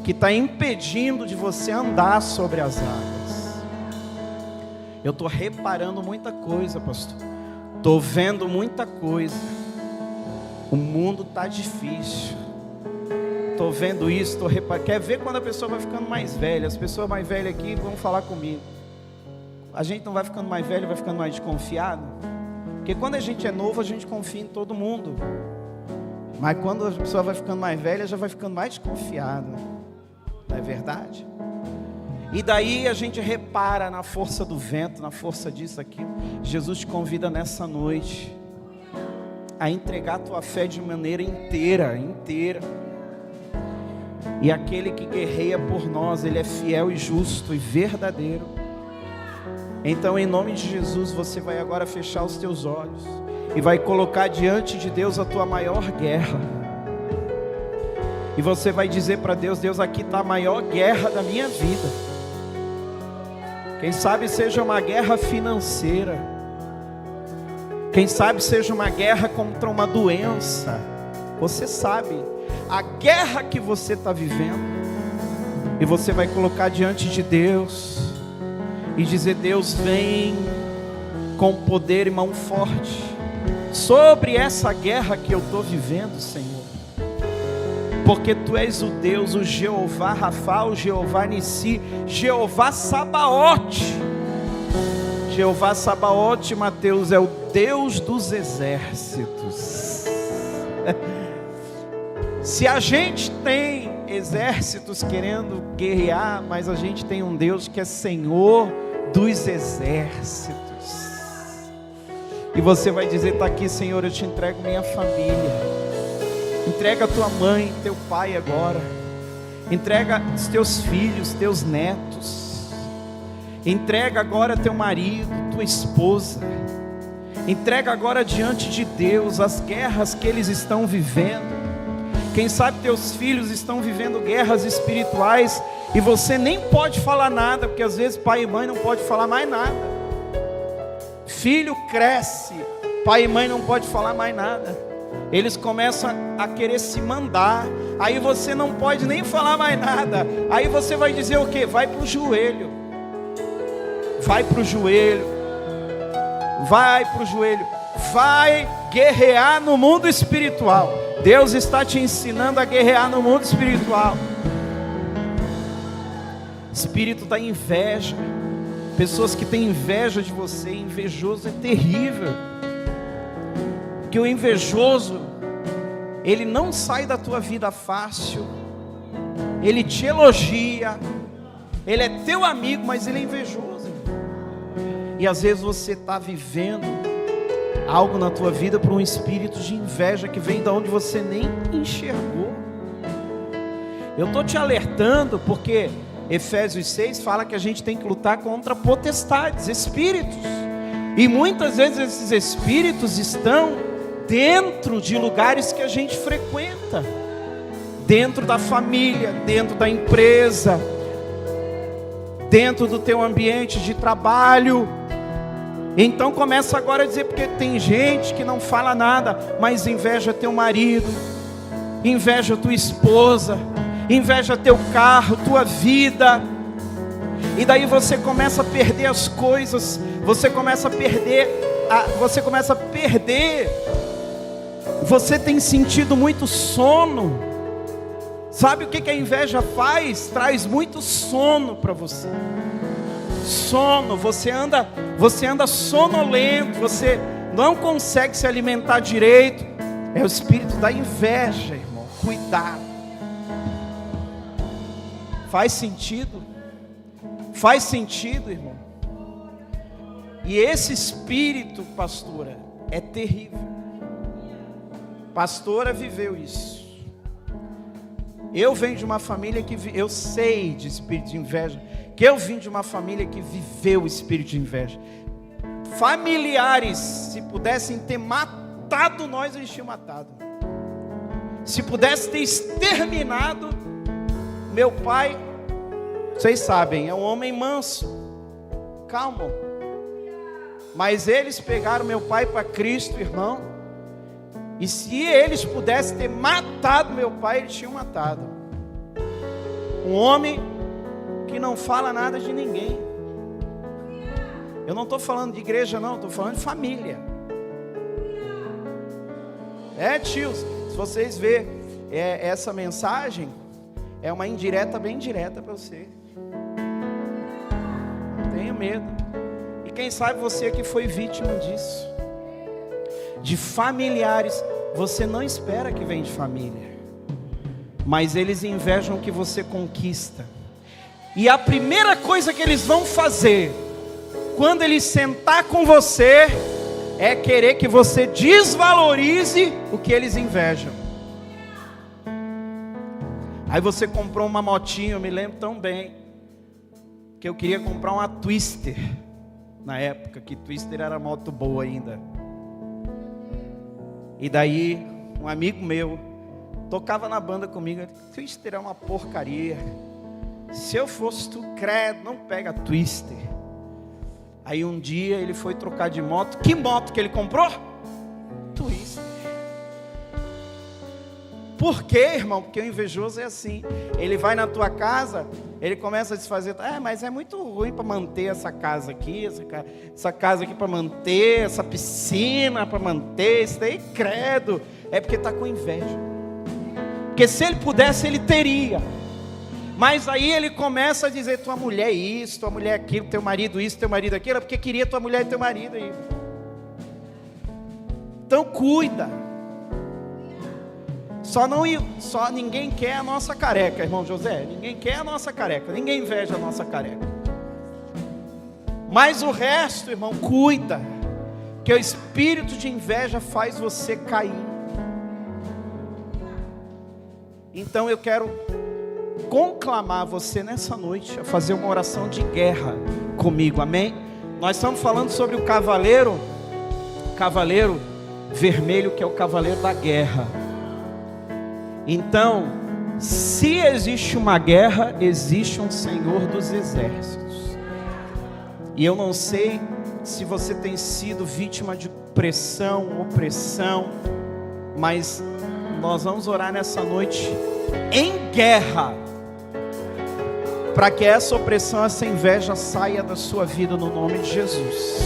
que está impedindo de você andar sobre as águas? Eu estou reparando muita coisa, pastor. Estou vendo muita coisa. O mundo está difícil. Estou vendo isso, estou reparando. Quer ver quando a pessoa vai ficando mais velha? As pessoas mais velhas aqui vão falar comigo. A gente não vai ficando mais velho, vai ficando mais desconfiado. Porque quando a gente é novo, a gente confia em todo mundo. Mas quando a pessoa vai ficando mais velha, já vai ficando mais desconfiada. Não é verdade? E daí a gente repara na força do vento, na força disso, aquilo. Jesus te convida nessa noite a entregar a tua fé de maneira inteira. E aquele que guerreia por nós, ele é fiel e justo e verdadeiro. Então, em nome de Jesus, você vai agora fechar os teus olhos. e vai colocar diante de Deus a tua maior guerra. E você vai dizer para Deus: Deus, aqui está a maior guerra da minha vida. Quem sabe seja uma guerra financeira, quem sabe seja uma guerra contra uma doença. Você sabe a guerra que você está vivendo, e você vai colocar diante de Deus e dizer: Deus, vem com poder e mão forte sobre essa guerra que eu estou vivendo, Senhor. Porque Tu és o Deus, o Jeová Rafa, o Jeová Nissi, Jeová Sabaote. Jeová Sabaote, Mateus, é o Deus dos exércitos. Se a gente tem exércitos querendo guerrear, mas a gente tem um Deus que é Senhor dos exércitos. E você vai dizer: está aqui, Senhor, eu te entrego minha família. Entrega a tua mãe, teu pai agora. Entrega os teus filhos, teus netos. Entrega agora teu marido, tua esposa. Entrega agora diante de Deus as guerras que eles estão vivendo. Quem sabe teus filhos estão vivendo guerras espirituais e você nem pode falar nada, porque às vezes pai e mãe não pode falar mais nada. Filho cresce, pai e mãe não pode falar mais nada. Eles começam a querer se mandar, aí você não pode nem falar mais nada. Aí você vai dizer o quê? Vai para o joelho. Vai para o joelho. Vai para o joelho. Vai guerrear no mundo espiritual. Deus está te ensinando a guerrear no mundo espiritual. Espírito da inveja. Pessoas que têm inveja de você. Invejoso é terrível. Porque o invejoso, ele não sai da tua vida fácil. Ele te elogia. Ele é teu amigo, mas ele é invejoso. E às vezes você está vivendo algo na tua vida por um espírito de inveja que vem da onde você nem enxergou. Eu estou te alertando porque Efésios 6 fala que a gente tem que lutar contra potestades, espíritos. E muitas vezes esses espíritos estão dentro de lugares que a gente frequenta, dentro da família, dentro da empresa, dentro do teu ambiente de trabalho. Então começa agora a dizer, porque tem gente que não fala nada, mas inveja teu marido, inveja tua esposa, inveja teu carro, tua vida. E daí você começa a perder as coisas, você começa a perder, você tem sentido muito sono. Sabe o que a inveja faz? Traz muito sono para você. Sono, você anda sonolento, você não consegue se alimentar direito. É o espírito da inveja, irmão. Cuidado. Faz sentido? Faz sentido, irmão? E esse espírito, pastora, é terrível. Pastora viveu isso. Eu venho de uma família que eu sei de espírito de inveja, que eu vim de uma família que viveu o espírito de inveja. Familiares, se pudessem ter matado nós, eles tinham matado. Se pudesse ter exterminado, meu pai, vocês sabem, é um homem manso, calmo. Mas eles pegaram meu pai para Cristo, irmão. E se eles pudessem ter matado meu pai, eles tinham matado. Um homem que não fala nada de ninguém. Eu não estou falando de igreja não, estou falando de família. Tios, se vocês verem essa mensagem, é uma indireta bem direta para você. Tenha medo. E quem sabe você aqui foi vítima disso. De familiares, você não espera que venha de família, mas eles invejam o que você conquista. E a primeira coisa que eles vão fazer, quando eles sentar com você, é querer que você desvalorize o que eles invejam. Aí você comprou uma motinha, eu me lembro tão bem, que eu queria comprar uma Twister, na época que Twister era moto boa ainda. E daí, um amigo meu tocava na banda comigo. Twister é uma porcaria. Se eu fosse tu, credo, não pega Twister. Aí um dia ele foi trocar de moto. Que moto que ele comprou? Twister. Por quê, irmão? Porque o invejoso é assim. Ele vai na tua casa, ele começa a desfazer. Mas é muito ruim para manter essa casa aqui, essa casa aqui para manter, essa piscina para manter, isso daí, credo. É porque está com inveja. Porque se ele pudesse, ele teria. Mas aí ele começa a dizer, tua mulher isso, tua mulher aquilo, teu marido isso, teu marido aquilo, porque queria tua mulher e teu marido aí. Então cuida. Só ninguém quer a nossa careca, irmão José. Ninguém quer a nossa careca, ninguém inveja a nossa careca. Mas o resto, irmão, cuida. Que o espírito de inveja faz você cair. Então eu quero conclamar você nessa noite a fazer uma oração de guerra comigo, amém? Nós estamos falando sobre o cavaleiro vermelho, que é o cavaleiro da guerra. Então, se existe uma guerra, existe um Senhor dos exércitos. E eu não sei se você tem sido vítima de pressão, opressão, mas nós vamos orar nessa noite em guerra, para que essa opressão, essa inveja saia da sua vida no nome de Jesus.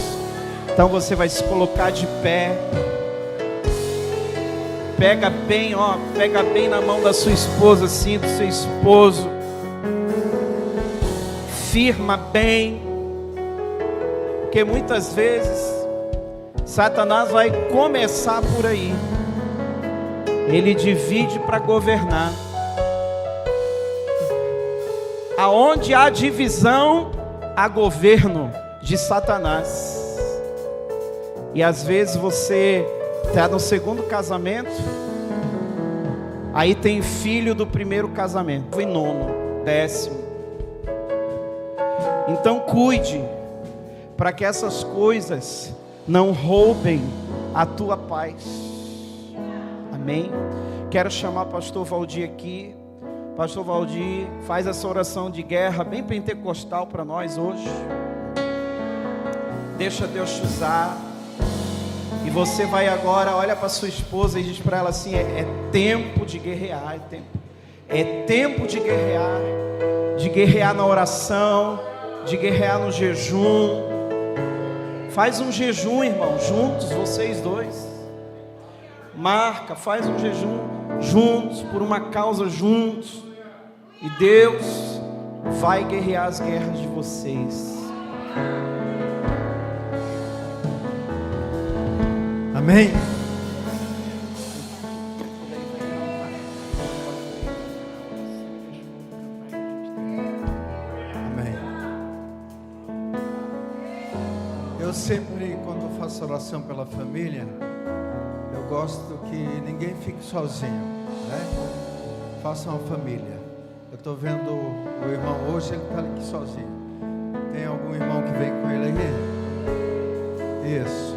Então você vai se colocar de pé. Pega bem na mão da sua esposa, assim, do seu esposo. Firma bem. Porque muitas vezes Satanás vai começar por aí. Ele divide para governar. Aonde há divisão, há governo de Satanás. E às vezes você está no segundo casamento, aí tem filho do primeiro casamento, foi nono, 10º. Então cuide, para que essas coisas não roubem a tua paz. Amém? Quero chamar o pastor Valdir aqui. Pastor Valdir, faz essa oração de guerra bem pentecostal para nós hoje. Deixa Deus te usar. E você vai agora, olha para sua esposa e diz para ela assim: é tempo de guerrear, é tempo de guerrear na oração, de guerrear no jejum. Faz um jejum, irmão, juntos, vocês dois. Faz um jejum juntos, por uma causa juntos. E Deus vai guerrear as guerras de vocês. Amém. Amém. Eu sempre, quando faço oração pela família, eu gosto que ninguém fique sozinho, né? Faça uma família. Eu estou vendo o irmão hoje, ele está aqui sozinho. Tem algum irmão que vem com ele aí? Isso.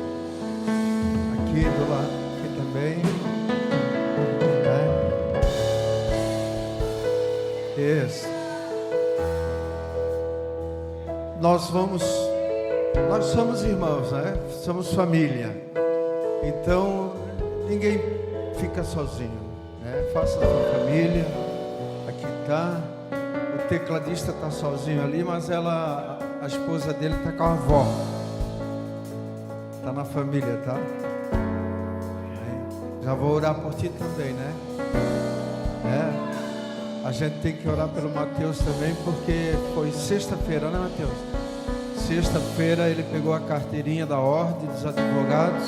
Aqui do lado, aqui também. Isso. Nós somos irmãos, né? Somos família. Então, ninguém fica sozinho, né? Faça a sua família. Aqui tá. O tecladista está sozinho ali, mas a esposa dele está com a avó. Está na família, tá? Já vou orar por ti também, né? A gente tem que orar pelo Mateus também, porque foi sexta-feira, né, Mateus? Sexta-feira ele pegou a carteirinha da ordem dos advogados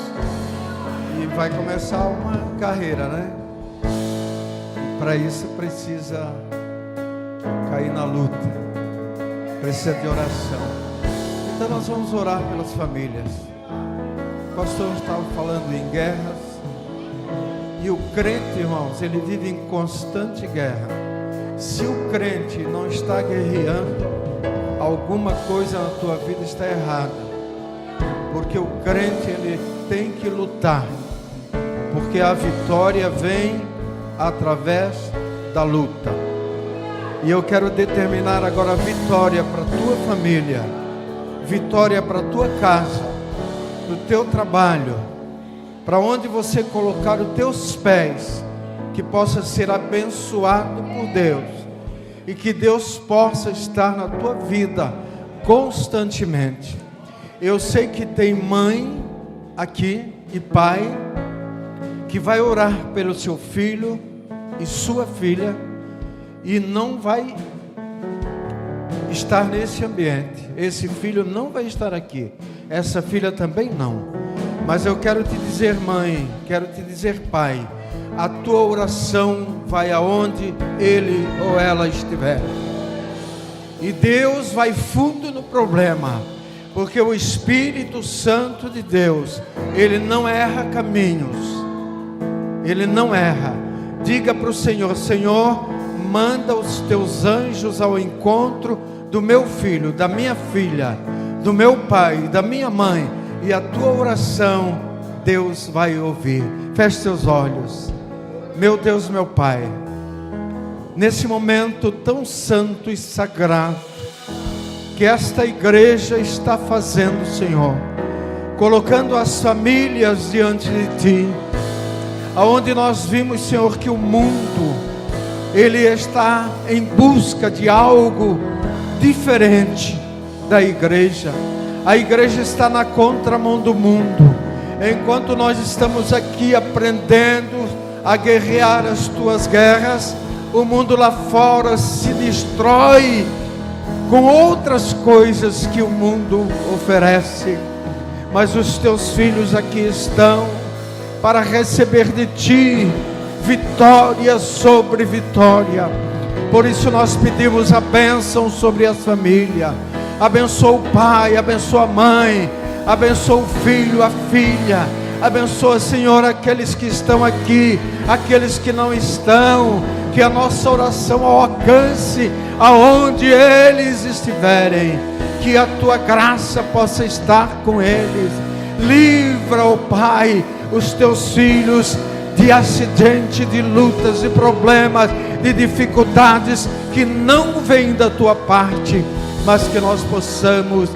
e vai começar uma carreira, né? Para isso precisa cair na luta, precisa de oração. Então nós vamos orar pelas famílias. O pastor estava falando em guerras, e o crente, irmãos, ele vive em constante guerra. Se o crente não está guerreando, alguma coisa na tua vida está errada, porque o crente, ele tem que lutar. porque a vitória vem através da luta. E eu quero determinar agora vitória para a tua família, vitória para a tua casa, para o teu trabalho, para onde você colocar os teus pés, que possa ser abençoado por Deus, e que Deus possa estar na tua vida constantemente. Eu sei que tem mãe aqui e pai que vai orar pelo seu filho e sua filha e não vai estar nesse ambiente. Esse filho não vai estar aqui, essa filha também não. Mas eu quero te dizer, mãe, quero te dizer, pai, a tua oração vai aonde ele ou ela estiver. E Deus vai fundo no problema, porque o Espírito Santo de Deus, ele não erra caminhos, ele não erra. Diga para o Senhor: Senhor, manda os teus anjos ao encontro do meu filho, da minha filha, do meu pai, da minha mãe, e a tua oração Deus vai ouvir. Feche seus olhos. Meu Deus, meu Pai, nesse momento tão santo e sagrado que esta igreja está fazendo, Senhor, colocando as famílias diante de Ti, aonde nós vimos, Senhor, que o mundo, ele está em busca de algo diferente da igreja. A igreja está na contramão do mundo. Enquanto nós estamos aqui aprendendo a guerrear as tuas guerras, o mundo lá fora se destrói com outras coisas que o mundo oferece. Mas os teus filhos aqui estão para receber de ti vitória sobre vitória. Por isso nós pedimos a bênção sobre as famílias. Abençoa o pai, abençoa a mãe, abençoa o filho, a filha. Abençoa, Senhor, aqueles que estão aqui, aqueles que não estão. Que a nossa oração alcance aonde eles estiverem. Que a tua graça possa estar com eles. Livra, ó Pai, os teus filhos de acidente, de lutas, de problemas, de dificuldades que não vêm da tua parte, mas que nós possamos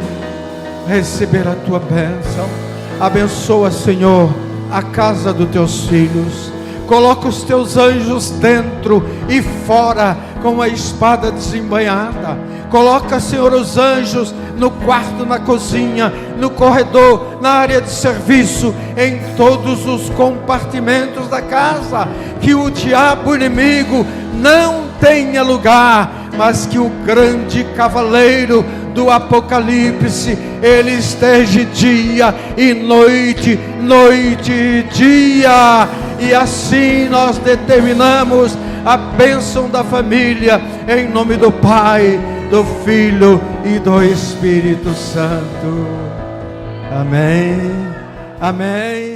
receber a tua bênção. Abençoa, Senhor, a casa dos teus filhos. Coloca os teus anjos dentro e fora com a espada desembainhada. Coloca, Senhor, os anjos no quarto, na cozinha, no corredor, na área de serviço, em todos os compartimentos da casa. Que o diabo, o inimigo, não tenha lugar, mas que o grande cavaleiro do Apocalipse, ele esteja dia e noite, noite e dia. E assim nós determinamos a bênção da família, em nome do Pai, do Filho e do Espírito Santo. Amém. Amém.